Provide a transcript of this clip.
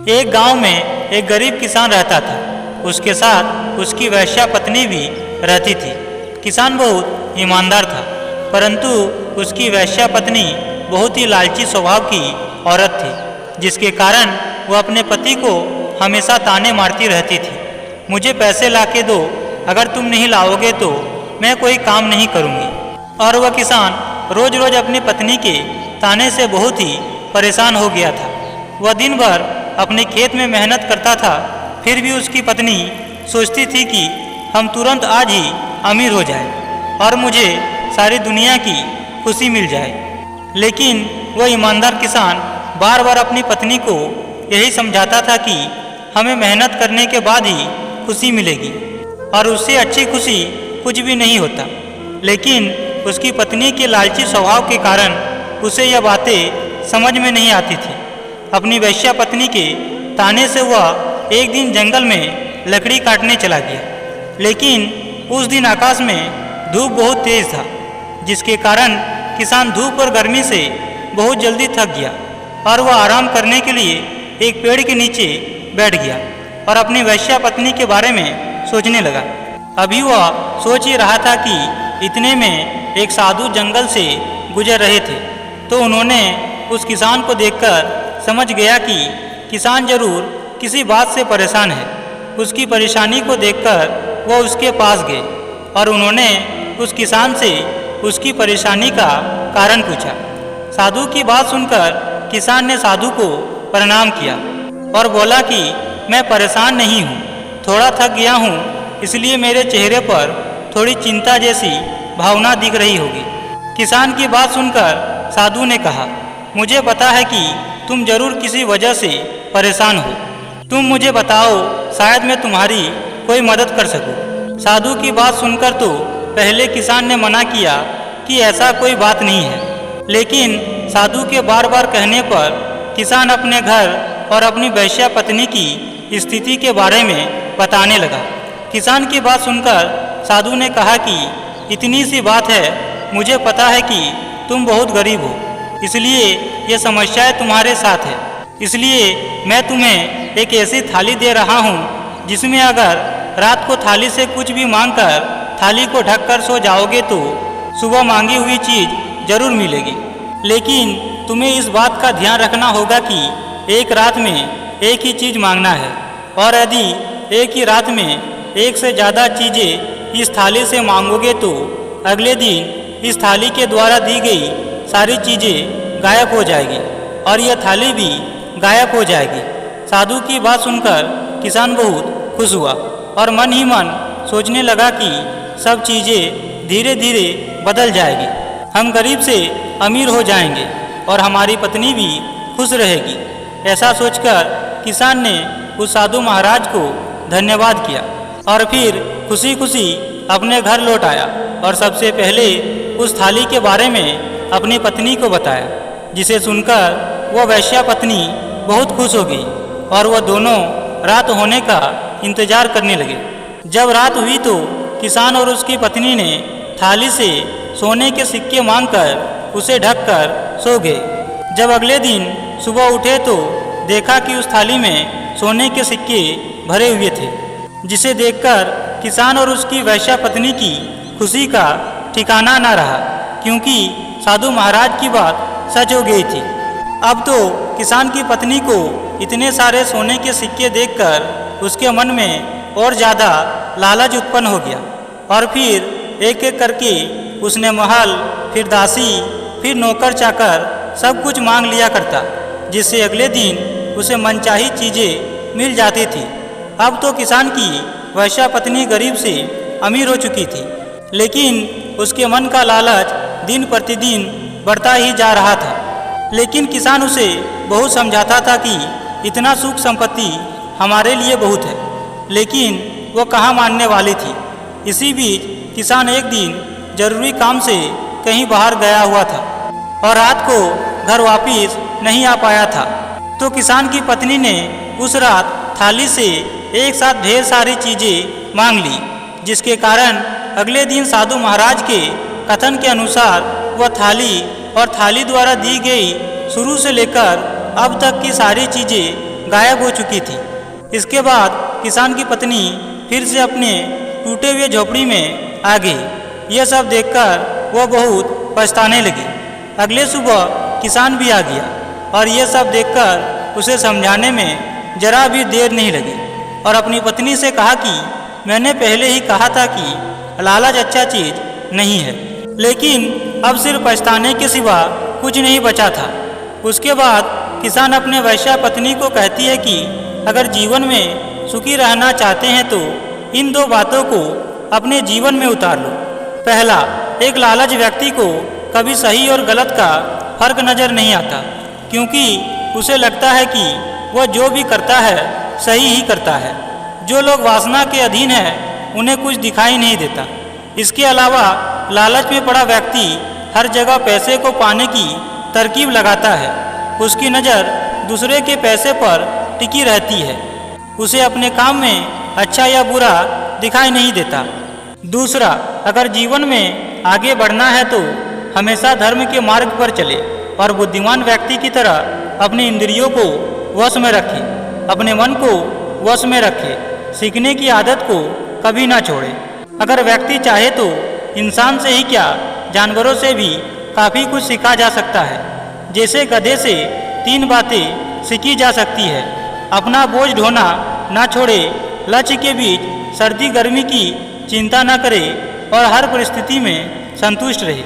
एक गांव में एक गरीब किसान रहता था। उसके साथ उसकी वेश्या पत्नी भी रहती थी। किसान बहुत ईमानदार था, परंतु उसकी वेश्या पत्नी बहुत ही लालची स्वभाव की औरत थी, जिसके कारण वह अपने पति को हमेशा ताने मारती रहती थी। मुझे पैसे लाके दो, अगर तुम नहीं लाओगे तो मैं कोई काम नहीं करूँगी। और वह किसान रोज रोज अपनी पत्नी के ताने से बहुत ही परेशान हो गया था। वह दिन भर अपने खेत में मेहनत करता था, फिर भी उसकी पत्नी सोचती थी कि हम तुरंत आज ही अमीर हो जाए और मुझे सारी दुनिया की खुशी मिल जाए। लेकिन वह ईमानदार किसान बार बार अपनी पत्नी को यही समझाता था कि हमें मेहनत करने के बाद ही खुशी मिलेगी और उससे अच्छी खुशी कुछ भी नहीं होता। लेकिन उसकी पत्नी के लालची स्वभाव के कारण उसे यह बातें समझ में नहीं आती थी। अपनी वेश्या पत्नी के ताने से वह एक दिन जंगल में लकड़ी काटने चला गया। लेकिन उस दिन आकाश में धूप बहुत तेज था, जिसके कारण किसान धूप और गर्मी से बहुत जल्दी थक गया और वह आराम करने के लिए एक पेड़ के नीचे बैठ गया और अपनी वेश्या पत्नी के बारे में सोचने लगा। अभी वह सोच ही रहा था कि इतने में एक साधु जंगल से गुजर रहे थे, तो उन्होंने उस किसान को देखकर समझ गया कि किसान जरूर किसी बात से परेशान है। उसकी परेशानी को देखकर वह उसके पास गए और उन्होंने उस किसान से उसकी परेशानी का कारण पूछा। साधु की बात सुनकर किसान ने साधु को प्रणाम किया और बोला कि मैं परेशान नहीं हूँ, थोड़ा थक गया हूँ, इसलिए मेरे चेहरे पर थोड़ी चिंता जैसी भावना दिख रही होगी। किसान की बात सुनकर साधु ने कहा, मुझे पता है कि तुम जरूर किसी वजह से परेशान हो। तुम मुझे बताओ, शायद मैं तुम्हारी कोई मदद कर सकूं। साधु की बात सुनकर तो पहले किसान ने मना किया कि ऐसा कोई बात नहीं है, लेकिन साधु के बार बार कहने पर किसान अपने घर और अपनी वेश्या पत्नी की स्थिति के बारे में बताने लगा। किसान की बात सुनकर साधु ने कहा कि इतनी सी बात है, मुझे पता है कि तुम बहुत गरीब हो, इसलिए ये समस्याएं तुम्हारे साथ है। इसलिए मैं तुम्हें एक ऐसी थाली दे रहा हूँ जिसमें अगर रात को थाली से कुछ भी मांगकर थाली को ढककर सो जाओगे तो सुबह मांगी हुई चीज़ जरूर मिलेगी। लेकिन तुम्हें इस बात का ध्यान रखना होगा कि एक रात में एक ही चीज़ मांगना है, और यदि एक ही रात में एक से ज़्यादा चीज़ें इस थाली से मांगोगे तो अगले दिन इस थाली के द्वारा दी गई सारी चीज़ें गायब हो जाएगी और यह थाली भी गायब हो जाएगी। साधु की बात सुनकर किसान बहुत खुश हुआ और मन ही मन सोचने लगा कि सब चीज़ें धीरे धीरे बदल जाएगी, हम गरीब से अमीर हो जाएंगे और हमारी पत्नी भी खुश रहेगी। ऐसा सोचकर किसान ने उस साधु महाराज को धन्यवाद किया और फिर खुशी खुशी अपने घर लौट आया और सबसे पहले उस थाली के बारे में अपनी पत्नी को बताया, जिसे सुनकर वह वेश्या पत्नी बहुत खुश हो गई और वह दोनों रात होने का इंतजार करने लगे। जब रात हुई तो किसान और उसकी पत्नी ने थाली से सोने के सिक्के मांगकर उसे ढककर सो गए। जब अगले दिन सुबह उठे तो देखा कि उस थाली में सोने के सिक्के भरे हुए थे, जिसे देखकर किसान और उसकी वेश्या पत्नी की खुशी का ठिकाना न रहा, क्योंकि साधु महाराज की बात सच हो गई थी। अब तो किसान की पत्नी को इतने सारे सोने के सिक्के देखकर उसके मन में और ज़्यादा लालच उत्पन्न हो गया और फिर एक एक करके उसने महल, फिर दासी, फिर नौकर चाकर सब कुछ मांग लिया करता, जिससे अगले दिन उसे मनचाही चीज़ें मिल जाती थी। अब तो किसान की वेश्या पत्नी गरीब से अमीर हो चुकी थी, लेकिन उसके मन का लालच दिन प्रतिदिन बढ़ता ही जा रहा था। लेकिन किसान उसे बहुत समझाता था कि इतना सुख संपत्ति हमारे लिए बहुत है, लेकिन वो कहाँ मानने वाली थी। इसी बीच किसान एक दिन जरूरी काम से कहीं बाहर गया हुआ था और रात को घर वापस नहीं आ पाया था, तो किसान की पत्नी ने उस रात थाली से एक साथ ढेर सारी चीज़ें मांग ली, जिसके कारण अगले दिन साधु महाराज के कथन के अनुसार वह थाली और थाली द्वारा दी गई शुरू से लेकर अब तक की सारी चीज़ें गायब हो चुकी थी। इसके बाद किसान की पत्नी फिर से अपने टूटे हुए झोपड़ी में आ गई। यह सब देखकर वह बहुत पछताने लगी। अगले सुबह किसान भी आ गया और यह सब देखकर उसे समझाने में जरा भी देर नहीं लगी और अपनी पत्नी से कहा कि मैंने पहले ही कहा था कि लालच अच्छा चीज़ नहीं है, लेकिन अब सिर्फ पछताने के सिवा कुछ नहीं बचा था। उसके बाद किसान अपने वैश्या पत्नी को कहती है कि अगर जीवन में सुखी रहना चाहते हैं तो इन दो बातों को अपने जीवन में उतार लो। पहला, एक लालच व्यक्ति को कभी सही और गलत का फर्क नज़र नहीं आता, क्योंकि उसे लगता है कि वह जो भी करता है सही ही करता है। जो लोग वासना के अधीन हैं उन्हें कुछ दिखाई नहीं देता। इसके अलावा लालच में पड़ा व्यक्ति हर जगह पैसे को पाने की तरकीब लगाता है। उसकी नज़र दूसरे के पैसे पर टिकी रहती है। उसे अपने काम में अच्छा या बुरा दिखाई नहीं देता। दूसरा, अगर जीवन में आगे बढ़ना है तो हमेशा धर्म के मार्ग पर चले और बुद्धिमान व्यक्ति की तरह अपनी इंद्रियों को वश में रखे, अपने मन को वश में रखे, सीखने की आदत को कभी ना छोड़े। अगर व्यक्ति चाहे तो इंसान से ही क्या, जानवरों से भी काफ़ी कुछ सीखा जा सकता है। जैसे गधे से 3 बातें सीखी जा सकती है: अपना बोझ ढोना ना छोड़े, लक्ष्य के बीच सर्दी गर्मी की चिंता न करे और हर परिस्थिति में संतुष्ट रहे।